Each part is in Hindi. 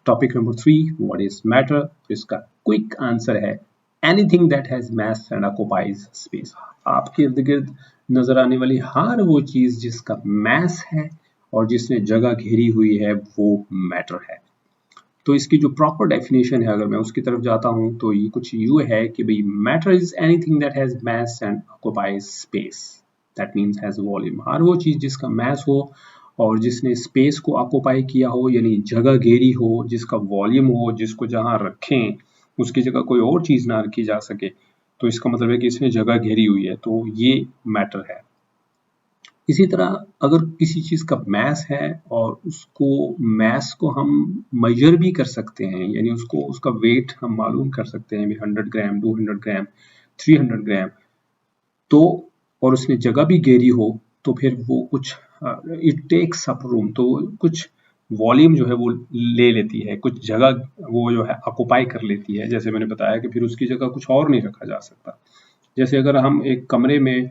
Topic number 3, what is matter. तो इसका क्विक आंसर है anything that has mass and occupies space. आपके इर्द गिर्द नजर आने वाली हर वो चीज जिसका मैस है और जिसने जगह घेरी हुई है वो मैटर है। तो इसकी जो प्रॉपर डेफिनेशन है अगर मैं उसकी तरफ जाता हूं तो ये कुछ यूं है कि भाई matter is anything that has mass and occupies space, that means has volume. हर वो चीज जिसका मैस हो और जिसने स्पेस को ऑक्युपाई किया हो यानी जगह घेरी हो, जिसका वॉल्यूम हो, जिसको जहां रखें उसकी जगह कोई और चीज ना रखी जा सके, तो इसका मतलब है कि इसने जगह घेरी हुई है, तो ये मैटर है। इसी तरह अगर किसी चीज का मैस है और उसको मैस को हम मेजर भी कर सकते हैं, यानी उसको उसका वेट हम मालूम कर सकते हैं 100 ग्राम, 200 ग्राम, 300 ग्राम, तो और उसने जगह भी घेरी हो तो फिर वो कुछ इट टेक्स अप रूम, तो कुछ वॉल्यूम जो है वो ले लेती है, कुछ जगह वो जो है ऑक्युपाई कर लेती है। जैसे मैंने बताया कि फिर उसकी जगह कुछ और नहीं रखा जा सकता। जैसे अगर हम एक कमरे में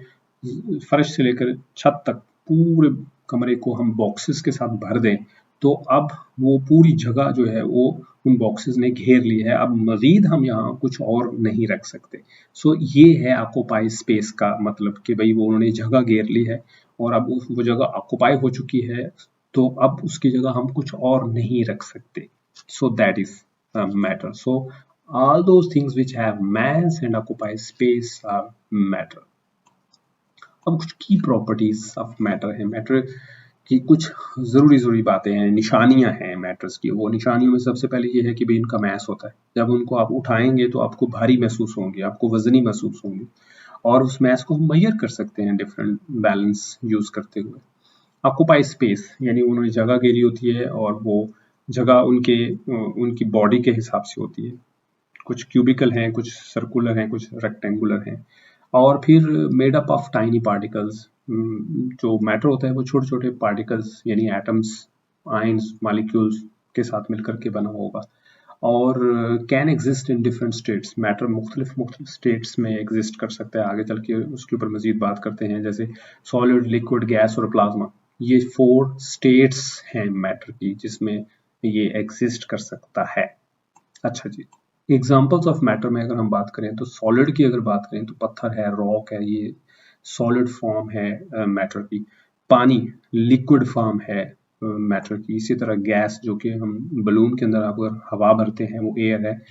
फर्श से लेकर छत तक पूरे कमरे को हम बॉक्सेस के साथ भर दें, तो अब वो पूरी जगह जो है वो उन बॉक्सेस ने घेर ली है, अब मजीद हम यहाँ कुछ और नहीं रख सकते। सो ये है ऑक्युपाई स्पेस का मतलब कि भाई वो उन्होंने जगह घेर ली है और अब वो जगह ऑक्युपाई हो चुकी है, तो अब उसकी जगह हम कुछ और नहीं रख सकते। So that is matter. So all those things which have mass and occupy space are matter. अब कुछ की प्रॉपर्टीज ऑफ मैटर है। मैटर की कुछ जरूरी बातें हैं, निशानियां हैं मैटर्स की। वो निशानियों में सबसे पहले ये है कि भाई इनका मैस होता है। जब उनको आप उठाएंगे तो आपको भारी महसूस होंगे, आपको वजनी महसूस होंगे, और उस मैस को हम मेजर कर सकते हैं डिफरेंट बैलेंस यूज करते हुए। ऑक्युपाई स्पेस यानी उन्होंने जगह घेरी होती है और वो जगह उनकी बॉडी के हिसाब से होती है। कुछ क्यूबिकल हैं, कुछ सर्कुलर हैं, कुछ रेक्टेंगुलर हैं। और फिर made up of tiny particles, जो मैटर होता है वो छोटे छोटे पार्टिकल्स यानी एटम्स, आयंस, मॉलिक्यूल्स के साथ मिलकर के बना होगा। और can exist in different states, matter मुख्तलिफ स्टेट्स में एग्जिस्ट कर सकता है। आगे चल के उसके ऊपर मजीद बात करते हैं, जैसे सॉलिड, लिक्विड, गैस और प्लाज्मा। ये 4 स्टेट्स हैं मैटर की जिसमें ये एग्जिस्ट कर सकता है। अच्छा जी, एग्जाम्पल्स ऑफ मैटर में अगर हम बात करें तो सॉलिड की अगर बात करें तो पत्थर है, रॉक है, ये सॉलिड फॉर्म है मैटर की। पानी लिक्विड फॉर्म है मैटर की। इसी तरह गैस, जो कि हम बलून के अंदर अगर हवा भरते हैं वो एयर है,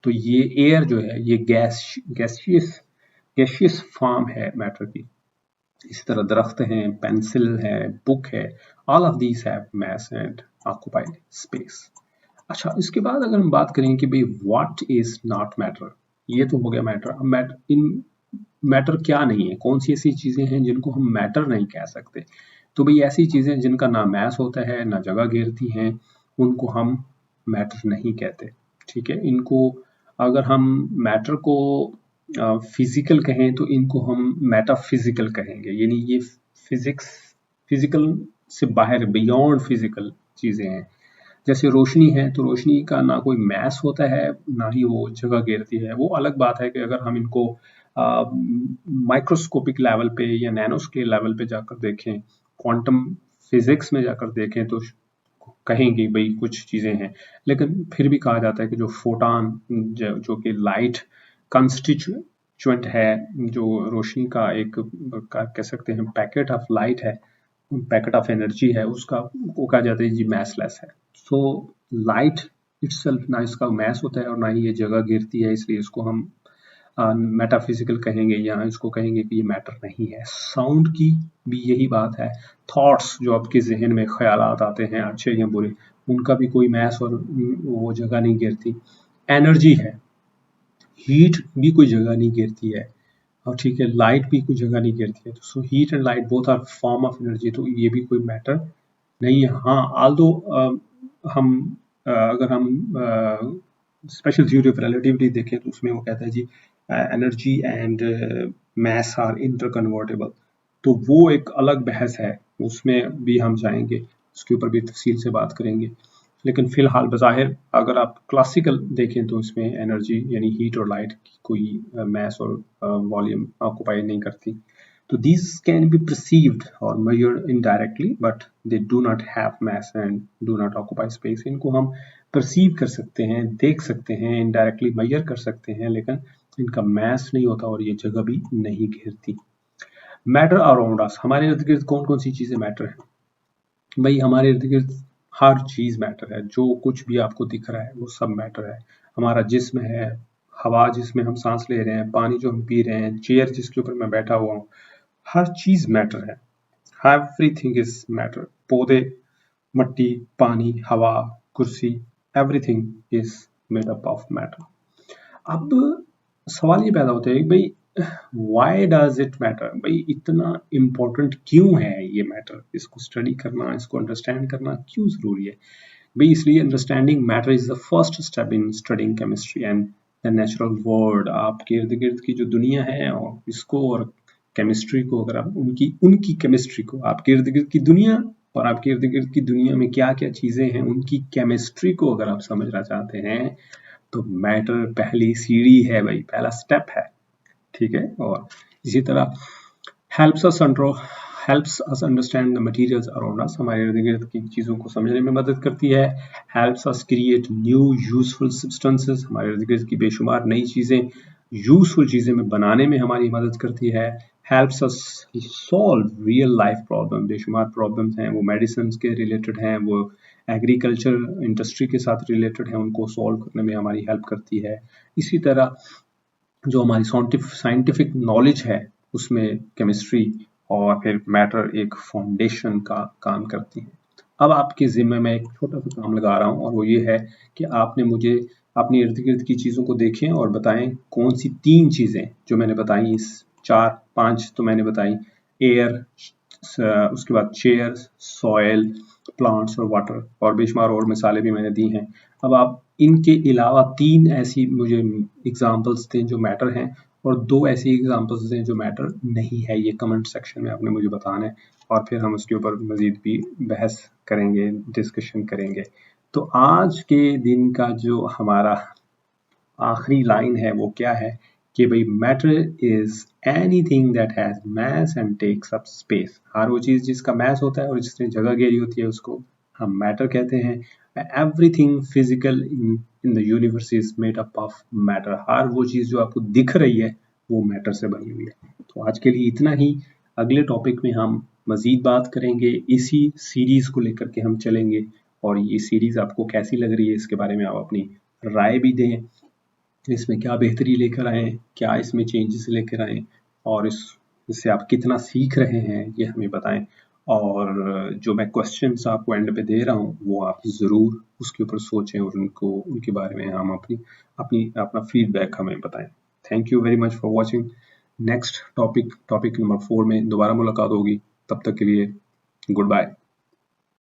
तो ये एयर जो है ये गैसियस फॉर्म है मैटर की। इसी तरह दरख्त हैं, पेंसिल है, बुक है, all of these have mass and occupy space. अच्छा, इसके बाद अगर हम बात करें कि भाई व्हाट इज नॉट मैटर, ये तो हो गया मैटर। अब मैटर क्या नहीं है, कौन सी ऐसी चीजें हैं जिनको हम मैटर नहीं कह सकते। तो भाई ऐसी चीजें जिनका ना मैस होता है ना जगह घेरती हैं, उनको हम मैटर नहीं कहते। ठीक है, इनको अगर हम मैटर को फिजिकल कहें तो इनको हम मेटाफिजिकल कहेंगे, यानी ये फिजिकल से बाहर, बियॉन्ड फिजिकल चीजें हैं। जैसे रोशनी है तो रोशनी का ना कोई मैस होता है ना ही वो जगह घेरती है। वो अलग बात है कि अगर हम इनको माइक्रोस्कोपिक लेवल पे या नैनो स्केल लेवल पे जाकर देखें, क्वांटम फिजिक्स में जाकर देखें, तो कहेंगे भाई कुछ चीजें हैं। लेकिन फिर भी कहा जाता है कि जो फोटॉन, जो कि लाइट कंस्टिट्यूएंट है, जो रोशनी का एक कह सकते हैं पैकेट ऑफ लाइट है, पैकेट ऑफ एनर्जी है, उसका वो कहा जाता है जी मैसलेस है। सो लाइट इटसेल्फ ना इसका मैस होता है और ना ही ये जगह घेरती है, इसलिए इसको हम मेटाफिजिकल कहेंगे, या इसको कहेंगे कि ये मैटर नहीं है। साउंड की भी यही बात है। थॉट्स, जो आपके जहन में ख्यालात आते हैं अच्छे या बुरे, उनका भी कोई मैस और वो जगह नहीं घेरती। एनर्जी है, हीट भी कोई जगह नहीं घेरती है, और ठीक है लाइट भी कोई जगह नहीं घेरती है। So heat and light both are form of energy, तो ये भी कोई मैटर नहीं है। हाँ, आल्दो हम अगर हम स्पेशल थ्योरी ऑफ रिलेटिविटी देखें तो उसमें वो कहता है जी energy and mass are interconvertible, तो वो एक अलग बहस है, उसमें भी हम जाएंगे, उसके ऊपर भी तफसील से बात करेंगे। लेकिन फिलहाल बज़ाहिर अगर आप क्लासिकल देखें तो इसमें एनर्जी यानी हीट और लाइट की कोई मैस और वॉल्यूम ऑक्युपाई नहीं करती। तो these can be perceived or measured indirectly, but they do not have mass and do not occupy space. इनको हम परसीव कर सकते हैं, देख सकते हैं, इनडायरेक्टली मेजर कर सकते हैं, लेकिन इनका मैस नहीं होता और ये जगह भी नहीं घेरती। मैटर अराउंड अस, हमारे इर्द गिर्द कौन कौन सी चीजें मैटर है? भाई हमारे इर्द गिर्द हर चीज मैटर है, जो कुछ भी आपको दिख रहा है वो सब मैटर है। हमारा जिस्म है, हवा जिसमें हम सांस ले रहे हैं, पानी जो हम पी रहे हैं, चेयर जिसके ऊपर मैं बैठा हुआ हूँ, हर चीज मैटर है। Everything is matter. पौधे, मट्टी, पानी, हवा, कुर्सी, everything is made up of matter. अब सवाल ये पैदा होता है कि भाई वाई डज इट मैटर, भाई इतना इम्पोर्टेंट क्यों है ये मैटर, इसको स्टडी करना, इसको अंडरस्टैंड करना क्यों जरूरी है? भाई इसलिए understanding matter is the first step in studying chemistry and the natural world. आपके इर्द गिर्द की जो दुनिया है और इसको और केमिस्ट्री को, अगर आप उनकी केमिस्ट्री को, आपके इर्द गिर्द की दुनिया और आपके इर्द गिर्द की दुनिया में क्या क्या चीजें हैं उनकी केमिस्ट्री को अगर आप समझना चाहते हैं तो मैटर पहली सीढ़ी है भाई, पहला स्टेप है, ठीक है। और इसी तरह helps us understand the materials around us, हमारे इर्द गिर्द की चीज़ों को समझने में मदद करती है। helps us create new useful substances, हमारे इर्द गिर्द की बेशुमार नई चीज़ें, यूजफुल चीज़ें में बनाने में हमारी मदद करती है। helps us solve real life problem, बेशुमार प्रॉब्लम्स हैं वो मेडिसिन के रिलेटेड हैं, वो एग्रीकल्चर इंडस्ट्री के साथ रिलेटेड हैं, उनको सॉल्व करने में हमारी हेल्प करती है। इसी तरह जो हमारी साइंटिफिक नॉलेज है उसमें केमिस्ट्री और फिर मैटर एक फाउंडेशन का काम करती है। अब आपके जिम्मे में एक छोटा सा काम लगा रहा हूँ और वो ये है कि आपने मुझे अपने इर्द गिर्द की चीज़ों को देखें और बताएं कौन सी 3 चीज़ें जो मैंने बताई, इस 4-5 तो मैंने बताई, एयर, उसके बाद चेयर, सॉयल, प्लांट्स और वाटर, और बेशुमार और मिसालें भी मैंने दी हैं। अब आप इनके अलावा 3 ऐसी मुझे एग्जांपल्स दें जो मैटर हैं और 2 ऐसी एग्जांपल्स दें जो मैटर नहीं है। ये कमेंट सेक्शन में आपने मुझे बताना है और फिर हम उसके ऊपर मजीद भी बहस करेंगे, डिस्कशन करेंगे। तो आज के दिन का जो हमारा आखिरी लाइन है वो क्या है कि भाई matter is anything that has mass and takes up space. हर वो चीज़ जिसका मास होता है और जिसने जगह घेरी होती है उसको हम मैटर कहते हैं। Everything physical in the universe is made up of matter. हर वो चीज़ जो आपको दिख रही है वो मैटर से बनी हुई है। तो आज के लिए इतना ही। अगले टॉपिक में हम मजीद बात करेंगे, इसी सीरीज को लेकर के हम चलेंगे और ये सीरीज आपको कैसी लग रही है इसके बारे में आप अपनी राय भी दें, इसमें क्या बेहतरी लेकर आए, क्या इसमें चेंजेस लेकर आए और इससे आप कितना सीख रहे हैं ये हमें बताएं। और जो मैं क्वेश्चंस आपको एंड पे दे रहा हूँ वो आप ज़रूर उसके ऊपर सोचें और उनके बारे में हम अपना फीडबैक हमें बताएं। Thank you very much for watching. Next topic number 4 में दोबारा मुलाकात होगी, तब तक के लिए गुड बाय।